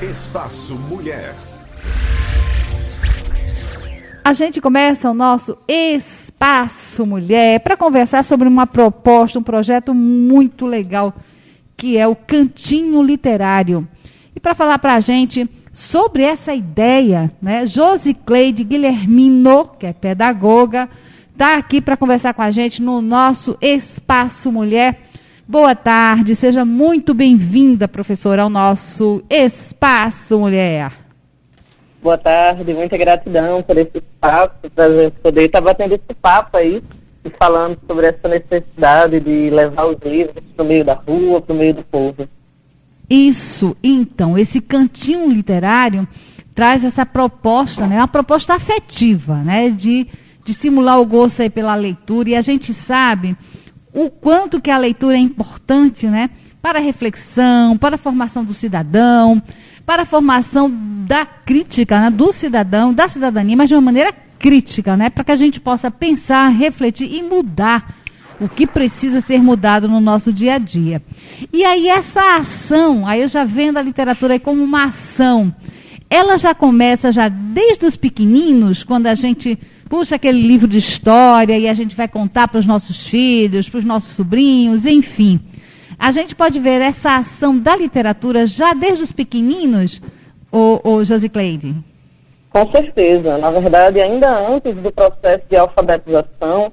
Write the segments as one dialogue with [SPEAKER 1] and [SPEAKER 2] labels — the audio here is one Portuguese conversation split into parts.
[SPEAKER 1] Espaço Mulher.
[SPEAKER 2] A gente começa o nosso Espaço Mulher para conversar sobre uma proposta, um projeto muito legal, que é o Cantinho Literário. E para falar para a gente sobre essa ideia, né, Josicleide Guilhermino, que é pedagoga, está aqui para conversar com a gente no nosso Espaço Mulher. Boa tarde, seja muito bem-vinda, professora, ao nosso Espaço Mulher.
[SPEAKER 3] Boa tarde, muita gratidão por esse espaço, para a gente poder estar batendo esse papo aí e falando sobre essa necessidade de levar os livros para o meio da rua, para o meio do povo.
[SPEAKER 2] Isso, então, esse Cantinho Literário traz essa proposta, né, uma proposta afetiva, né, de simular o gosto aí pela leitura, e a gente sabe o quanto que a leitura é importante, né, para a reflexão, para a formação do cidadão, para a formação da crítica, né, do cidadão, da cidadania, mas de uma maneira crítica, né, para que a gente possa pensar, refletir e mudar o que precisa ser mudado no nosso dia a dia. E aí essa ação, aí eu já vendo a literatura aí como uma ação, ela já começa já desde os pequeninos, quando a gente puxa aquele livro de história e a gente vai contar para os nossos filhos, para os nossos sobrinhos, enfim. A gente pode ver essa ação da literatura já desde os pequeninos, ô Josicleide?
[SPEAKER 3] Com certeza. Na verdade, ainda antes do processo de alfabetização,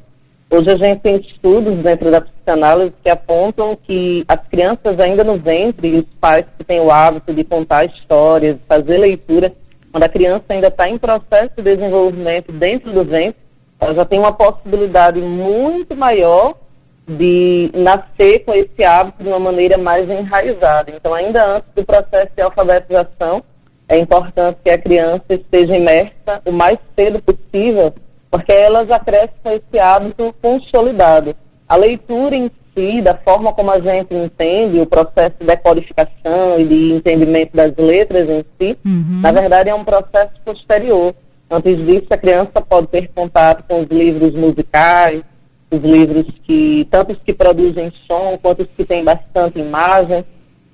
[SPEAKER 3] hoje a gente tem estudos dentro da psicanálise que apontam que as crianças ainda no ventre, e os pais que têm o hábito de contar histórias, de fazer leitura, quando a criança ainda está em processo de desenvolvimento dentro do ventre, ela já tem uma possibilidade muito maior de nascer com esse hábito de uma maneira mais enraizada. Então, ainda antes do processo de alfabetização, é importante que a criança esteja imersa o mais cedo possível, porque ela já cresce com esse hábito consolidado. A leitura em si, da forma como a gente entende o processo de decodificação e de entendimento das letras em si, na verdade é um processo posterior. Antes disso, a criança pode ter contato com os livros musicais, os livros que, tanto os que produzem som, quanto os que têm bastante imagem.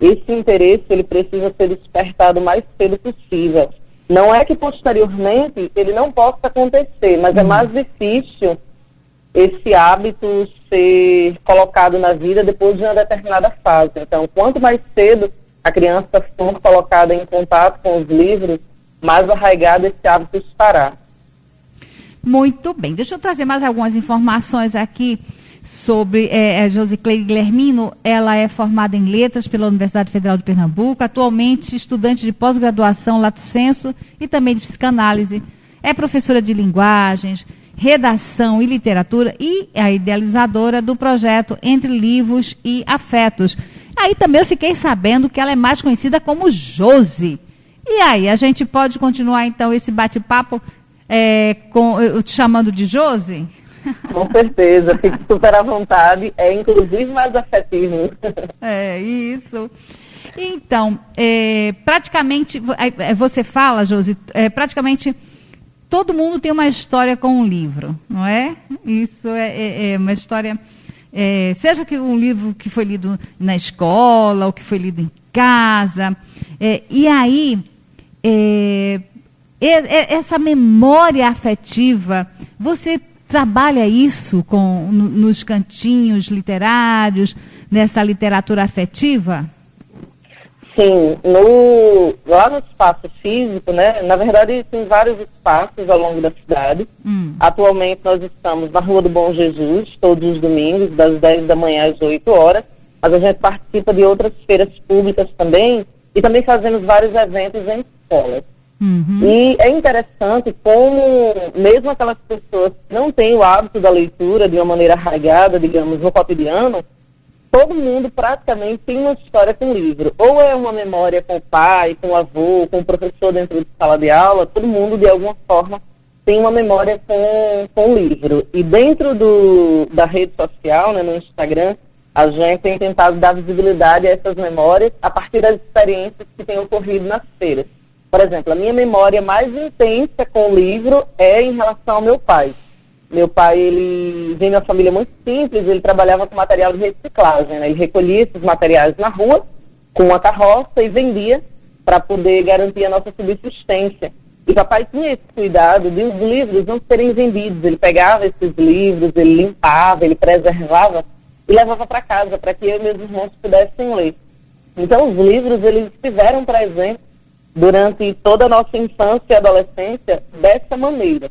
[SPEAKER 3] Esse interesse, ele precisa ser despertado o mais cedo possível. Não é que posteriormente ele não possa acontecer, mas é mais difícil esse hábito ser colocado na vida depois de uma determinada fase. Então, quanto mais cedo a criança for colocada em contato com os livros, mais arraigado esse hábito estará.
[SPEAKER 2] Muito bem. Deixa eu trazer mais algumas informações aqui sobre a Josicleide Guilhermino. Ela é formada em Letras pela Universidade Federal de Pernambuco, atualmente estudante de pós-graduação Lato Sensu e também de psicanálise. É professora de linguagens, redação e literatura e a idealizadora do projeto Entre Livros e Afetos. Aí também eu fiquei sabendo que ela é mais conhecida como Josi. E aí, a gente pode continuar então esse bate-papo eu te chamando de Josi?
[SPEAKER 3] Com certeza, fico super à vontade, é inclusive mais afetivo.
[SPEAKER 2] É, isso. Então, praticamente, você fala, Josi, praticamente todo mundo tem uma história com um livro, não é? Isso é uma história, seja que um livro que foi lido na escola, ou que foi lido em casa, e aí, essa memória afetiva, você trabalha isso nos cantinhos literários, nessa literatura afetiva?
[SPEAKER 3] Sim, lá no espaço físico, né? Na verdade, tem vários espaços ao longo da cidade. Atualmente nós estamos na Rua do Bom Jesus, todos os domingos, das 10 da manhã às 8 horas, mas a gente participa de outras feiras públicas também, e também fazemos vários eventos em escolas. E é interessante como, mesmo aquelas pessoas que não têm o hábito da leitura de uma maneira arraigada, digamos, no cotidiano, todo mundo praticamente tem uma história com o livro. Ou é uma memória com o pai, com o avô, com o professor dentro de sala de aula, todo mundo, de alguma forma, tem uma memória com o livro. E dentro da rede social, né, no Instagram, a gente tem tentado dar visibilidade a essas memórias a partir das experiências que têm ocorrido nas feiras. Por exemplo, a minha memória mais intensa com o livro é em relação ao meu pai. Meu pai, ele vem de uma família muito simples, ele trabalhava com material de reciclagem, né? Ele recolhia esses materiais na rua, com uma carroça e vendia. para poder garantir a nossa subsistência. E papai tinha esse cuidado de os livros não serem vendidos. Ele pegava esses livros, ele limpava, ele preservava e levava para casa, para que eu e meus irmãos pudessem ler. Então, os livros, eles estiveram presentes durante toda a nossa infância e adolescência dessa maneira.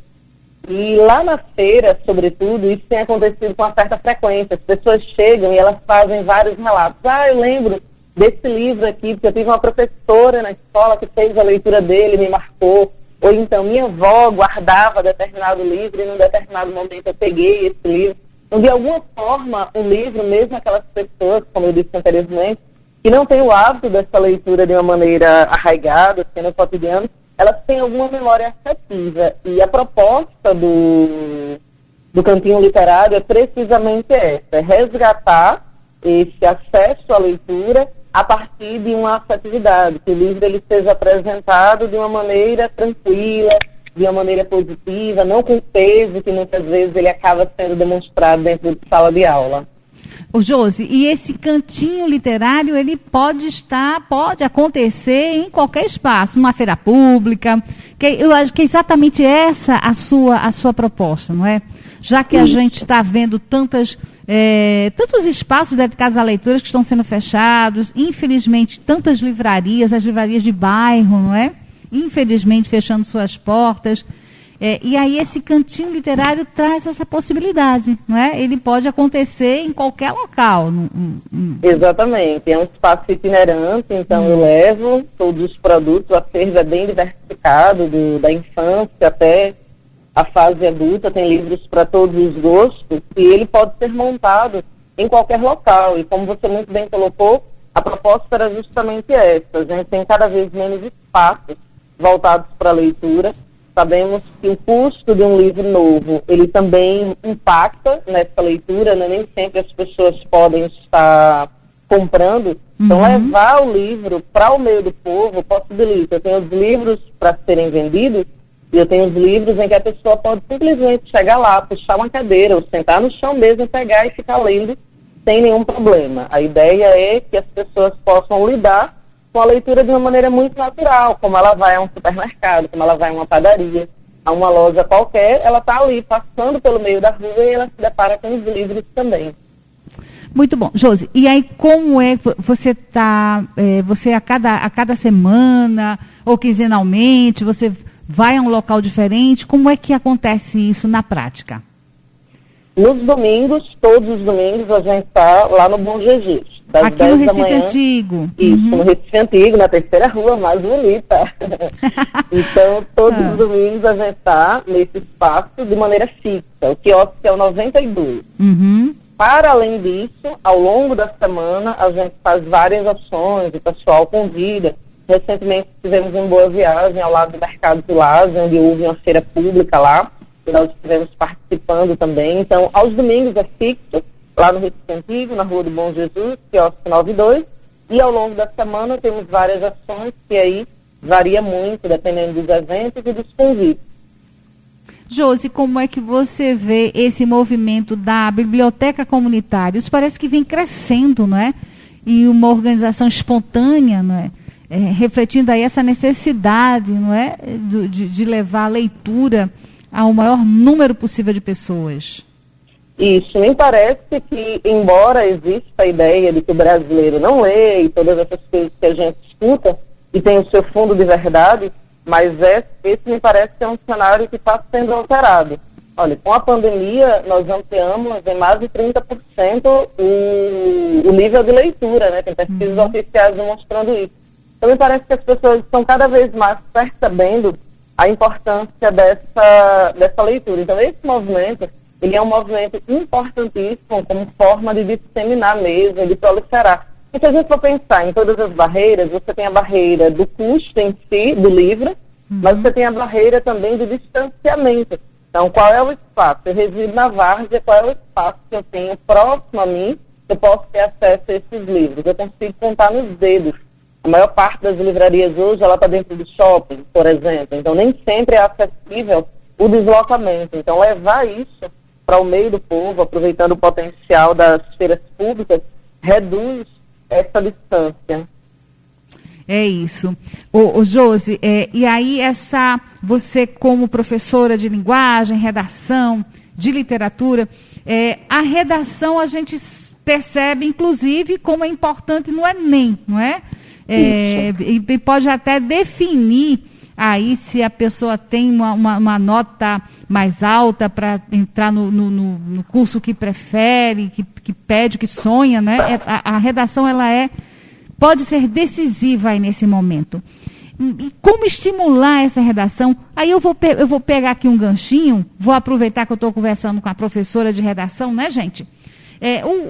[SPEAKER 3] E lá na feira, sobretudo, isso tem acontecido com uma certa frequência. As pessoas chegam e elas fazem vários relatos. Eu lembro desse livro aqui, porque eu tive uma professora na escola que fez a leitura dele, me marcou. Ou então, minha avó guardava determinado livro e num determinado momento eu peguei esse livro. Então, de alguma forma, o livro, mesmo aquelas pessoas, como eu disse anteriormente, que não têm o hábito dessa leitura de uma maneira arraigada, assim, no cotidiano, elas têm alguma memória afetiva. E a proposta do Cantinho Literário é precisamente essa, é resgatar esse acesso à leitura a partir de uma afetividade, que o livro ele seja apresentado de uma maneira tranquila, de uma maneira positiva, não com peso que muitas vezes ele acaba sendo demonstrado dentro de sala de aula.
[SPEAKER 2] Ô Josi, e esse cantinho literário, ele pode acontecer em qualquer espaço, numa feira pública, que eu acho que é exatamente essa a sua proposta, não é? Já que a gente está vendo tantos espaços dedicados à leitura que estão sendo fechados, infelizmente tantas livrarias, as livrarias de bairro, não é? Infelizmente fechando suas portas. E aí esse cantinho literário traz essa possibilidade, não é? Ele pode acontecer em qualquer local.
[SPEAKER 3] Exatamente, é um espaço itinerante, então eu levo todos os produtos, o acervo é bem diversificado, da infância até a fase adulta, tem livros para todos os gostos, e ele pode ser montado em qualquer local. E como você muito bem colocou, a proposta era justamente essa. A gente tem cada vez menos espaços voltados para a leitura. Sabemos que o custo de um livro novo, ele também impacta nessa leitura, né? Nem sempre as pessoas podem estar comprando. Então, levar o livro para o meio do povo possibilita. Eu tenho os livros para serem vendidos e eu tenho os livros em que a pessoa pode simplesmente chegar lá, puxar uma cadeira ou sentar no chão mesmo, pegar e ficar lendo sem nenhum problema. A ideia é que as pessoas possam lidar com a leitura de uma maneira muito natural, como ela vai a um supermercado, como ela vai a uma padaria, a uma loja qualquer, ela está ali passando pelo meio da rua e ela se depara com os livros também.
[SPEAKER 2] Muito bom. Josi, e aí como é que você está, você a cada semana ou quinzenalmente, você vai a um local diferente, como é que acontece isso na prática?
[SPEAKER 3] Nos domingos, todos os domingos, a gente está lá no Bom Jesus. Das
[SPEAKER 2] aqui
[SPEAKER 3] 10
[SPEAKER 2] no
[SPEAKER 3] da
[SPEAKER 2] Recife
[SPEAKER 3] manhã,
[SPEAKER 2] Antigo.
[SPEAKER 3] Isso, no Recife Antigo, na terceira rua, mais bonita. Então, todos os domingos a gente está nesse espaço de maneira fixa. O quiosque é o 92. Para além disso, ao longo da semana, a gente faz várias ações, o pessoal convida. Recentemente tivemos uma boa viagem ao lado do Mercado Pilage, onde houve uma feira pública lá. E nós estivemos participando também. Então, aos domingos é fixo, lá no Recife Antigo, na Rua do Bom Jesus, quiosque 92. E ao longo da semana temos várias ações que aí varia muito, dependendo dos eventos e dos convites.
[SPEAKER 2] Josi, como é que você vê esse movimento da biblioteca comunitária? Isso parece que vem crescendo, não é? E uma organização espontânea, não é? Refletindo aí essa necessidade, não é? De levar a leitura ao maior número possível de pessoas.
[SPEAKER 3] Isso, me parece que, embora exista a ideia de que o brasileiro não lê e todas essas coisas que a gente escuta, e tem o seu fundo de verdade, mas esse me parece que é um cenário que está sendo alterado. Olha, com a pandemia, nós ampliamos em mais de 30% o nível de leitura, né? Tem pesquisas oficiais demonstrando isso. Então, me parece que as pessoas estão cada vez mais percebendo a importância dessa leitura. Então, esse movimento, ele é um movimento importantíssimo como forma de disseminar mesmo, de proliferar. E se a gente for pensar em todas as barreiras, você tem a barreira do custo em si, do livro, mas você tem a barreira também do distanciamento. Então, qual é o espaço? Eu resido na Várzea, qual é o espaço que eu tenho próximo a mim, que eu posso ter acesso a esses livros? Eu consigo contar nos dedos. A maior parte das livrarias hoje, ela está dentro do shopping, por exemplo. Então, nem sempre é acessível o deslocamento. Então, levar isso para o meio do povo, aproveitando o potencial das feiras públicas, reduz essa distância.
[SPEAKER 2] É isso. Ô Josi, e aí você como professora de linguagem, redação, de literatura, a redação a gente percebe, inclusive, como é importante no Enem, não é? E pode até definir aí se a pessoa tem uma nota mais alta para entrar no curso que prefere, que pede, que sonha, né? A redação, pode ser decisiva aí nesse momento. E como estimular essa redação? Aí eu vou pegar aqui um ganchinho, vou aproveitar que eu estou conversando com a professora de redação, né, gente?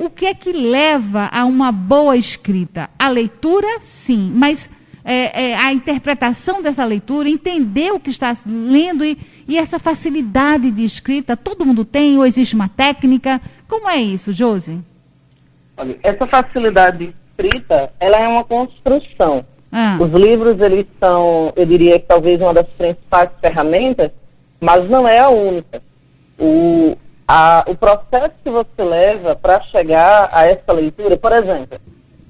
[SPEAKER 2] O que é que leva a uma boa escrita? A leitura, sim, mas a interpretação dessa leitura, entender o que está lendo e essa facilidade de escrita, todo mundo tem ou existe uma técnica? Como é isso, Josi?
[SPEAKER 3] Olha, essa facilidade de escrita, ela é uma construção. Os livros, eles são, eu diria que talvez uma das principais ferramentas, mas não é a única. O processo que você leva para chegar a essa leitura, por exemplo,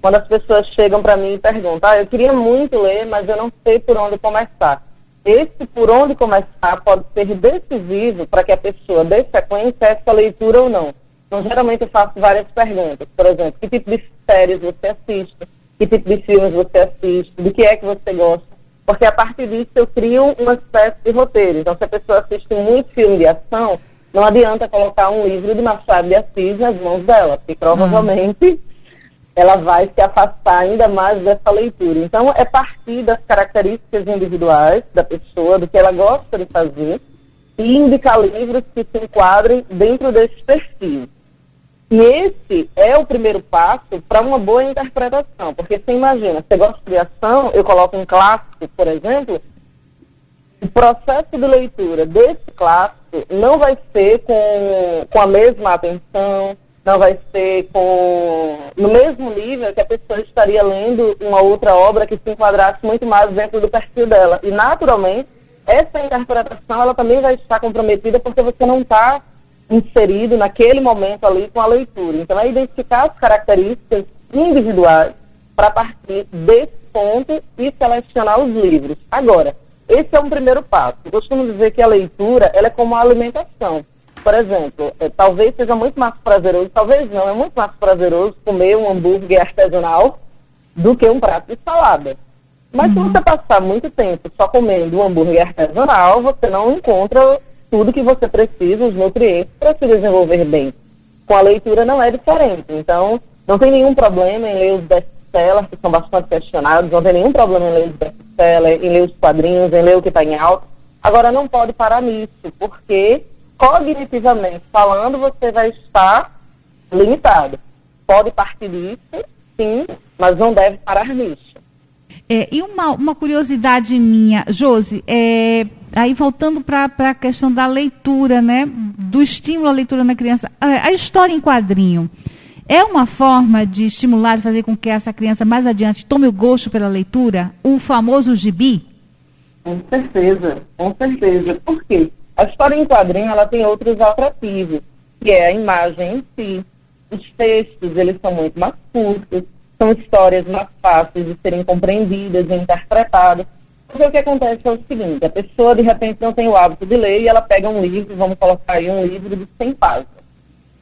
[SPEAKER 3] quando as pessoas chegam para mim e perguntam, eu queria muito ler, mas eu não sei por onde começar. Esse por onde começar pode ser decisivo para que a pessoa dê sequência a essa leitura ou não. Então, geralmente eu faço várias perguntas. Por exemplo, que tipo de séries você assiste? Que tipo de filmes você assiste? Do que é que você gosta? Porque a partir disso eu crio uma espécie de roteiro. Então, se a pessoa assiste muito filme de ação, não adianta colocar um livro de Machado de Assis nas mãos dela, porque provavelmente ela vai se afastar ainda mais dessa leitura. Então, é partir das características individuais da pessoa, do que ela gosta de fazer, e indicar livros que se enquadrem dentro desse perfil. E esse é o primeiro passo para uma boa interpretação, porque você imagina, você gosta de ação, eu coloco um clássico, por exemplo, o processo de leitura desse clássico não vai ser com a mesma atenção, não vai ser no mesmo nível que a pessoa estaria lendo uma outra obra que se enquadrasse muito mais dentro do perfil dela. E, naturalmente, essa interpretação ela também vai estar comprometida porque você não está inserido naquele momento ali com a leitura. Então, é identificar as características individuais para partir desse ponto e selecionar os livros. Agora, esse é um primeiro passo. Eu costumo dizer que a leitura ela é como a alimentação. Por exemplo, talvez seja muito mais prazeroso, talvez não, é muito mais prazeroso comer um hambúrguer artesanal do que um prato de salada. Mas se você passar muito tempo só comendo um hambúrguer artesanal, você não encontra tudo que você precisa, os nutrientes, para se desenvolver bem. Com a leitura não é diferente. Então, não tem nenhum problema em ler os best-sellers, que são bastante questionados, não tem nenhum problema em ler os best-sellers, em ler os quadrinhos, em ler o que está em alta. Agora, não pode parar nisso, porque cognitivamente falando, você vai estar limitado. Pode partir disso, sim, mas não deve parar nisso.
[SPEAKER 2] E uma curiosidade minha, Josi, aí voltando para a questão da leitura, né, do estímulo à leitura na criança, a história em quadrinho é uma forma de estimular, de fazer com que essa criança mais adiante tome o gosto pela leitura, o famoso gibi?
[SPEAKER 3] Com certeza. Por quê? A história em quadrinho, ela tem outros atrativos, que é a imagem em si. Os textos, eles são muito mais curtos, são histórias mais fáceis de serem compreendidas e interpretadas. Porque o que acontece é o seguinte, a pessoa, de repente, não tem o hábito de ler e ela pega um livro, vamos colocar aí um livro de 100 páginas.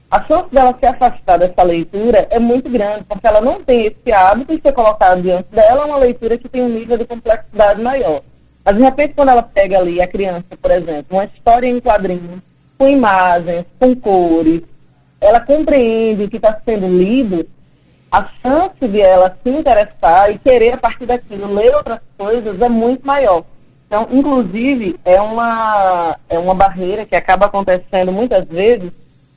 [SPEAKER 3] A chance dela se afastar dessa leitura é muito grande, porque ela não tem esse hábito e ser colocado diante dela uma leitura que tem um nível de complexidade maior. Mas, de repente, quando ela pega ali a criança, por exemplo, uma história em quadrinhos, com imagens, com cores, ela compreende o que está sendo lido, a chance de ela se interessar e querer, a partir daquilo, ler outras coisas é muito maior. Então, inclusive, é uma barreira que acaba acontecendo muitas vezes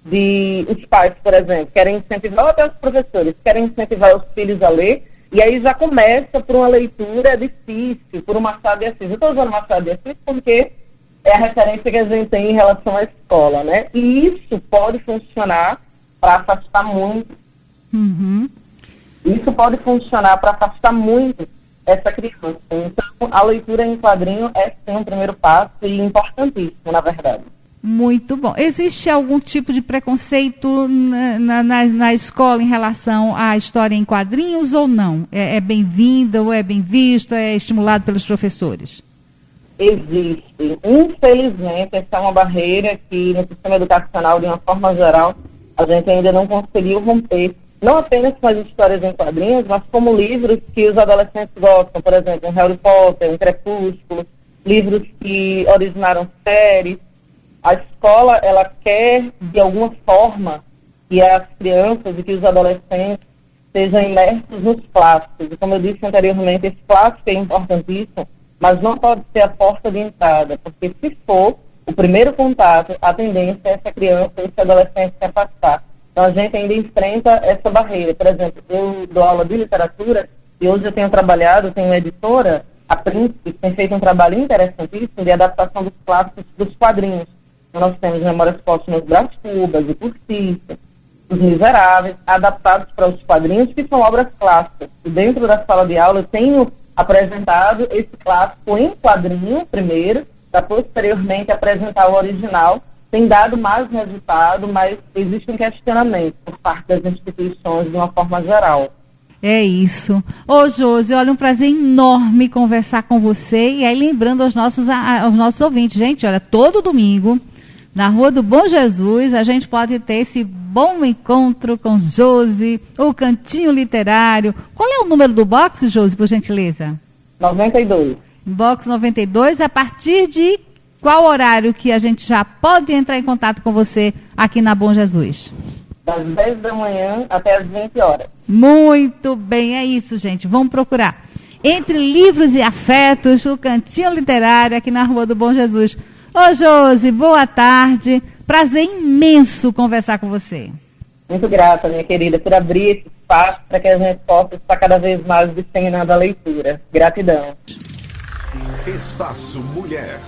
[SPEAKER 3] de os pais, por exemplo, querem incentivar, ou até os professores, querem incentivar os filhos a ler, e aí já começa por uma leitura difícil, por um Machado de Assis. Eu estou usando Machado de Assis porque é a referência que a gente tem em relação à escola, né? E isso pode funcionar para afastar muito. Isso pode funcionar para afastar muito essa criança. Então, a leitura em quadrinho é sim um primeiro passo e importantíssimo, na verdade.
[SPEAKER 2] Muito bom. Existe algum tipo de preconceito na escola em relação à história em quadrinhos ou não? É bem-vinda ou é bem visto, é estimulado pelos professores?
[SPEAKER 3] Existe. Infelizmente, essa é uma barreira que no sistema educacional, de uma forma geral, a gente ainda não conseguiu romper. Não apenas com as histórias em quadrinhos, mas como livros que os adolescentes gostam. Por exemplo, um Harry Potter, um Crepúsculo, livros que originaram séries. A escola, ela quer, de alguma forma, que as crianças e que os adolescentes sejam imersos nos clássicos. E como eu disse anteriormente, esse clássico é importantíssimo, mas não pode ser a porta de entrada, porque se for o primeiro contato, a tendência é essa criança, esse adolescente se afastar. Então a gente ainda enfrenta essa barreira. Por exemplo, eu dou aula de literatura e hoje eu tenho trabalhado, tenho uma editora, a Príncipe, que tem feito um trabalho interessantíssimo de adaptação dos clássicos dos quadrinhos. Nós temos Memórias Póstumas Brás Cubas, O Cursista, Os Miseráveis, adaptados para os quadrinhos, que são obras clássicas. E dentro da sala de aula eu tenho apresentado esse clássico em quadrinho primeiro, para posteriormente apresentar o original. Tem dado mais resultado, mas existe um questionamento por parte das instituições de uma forma geral.
[SPEAKER 2] É isso. Ô, Josi, olha, um prazer enorme conversar com você. E aí, lembrando aos nossos ouvintes, gente, olha, todo domingo, na Rua do Bom Jesus, a gente pode ter esse bom encontro com Josi, o Cantinho Literário. Qual é o número do box, Josi, por gentileza?
[SPEAKER 3] 92.
[SPEAKER 2] Box 92, a partir de qual horário que a gente já pode entrar em contato com você aqui na Bom Jesus?
[SPEAKER 3] Das 10 da manhã até as 20 horas.
[SPEAKER 2] Muito bem, é isso, gente. Vamos procurar. Entre livros e afetos, o Cantinho Literário aqui na Rua do Bom Jesus. Ô, Josi, boa tarde. Prazer imenso conversar com você.
[SPEAKER 3] Muito grata, minha querida, por abrir esse espaço para que a gente possa estar cada vez mais disseminando a leitura. Gratidão.
[SPEAKER 1] Espaço Mulher.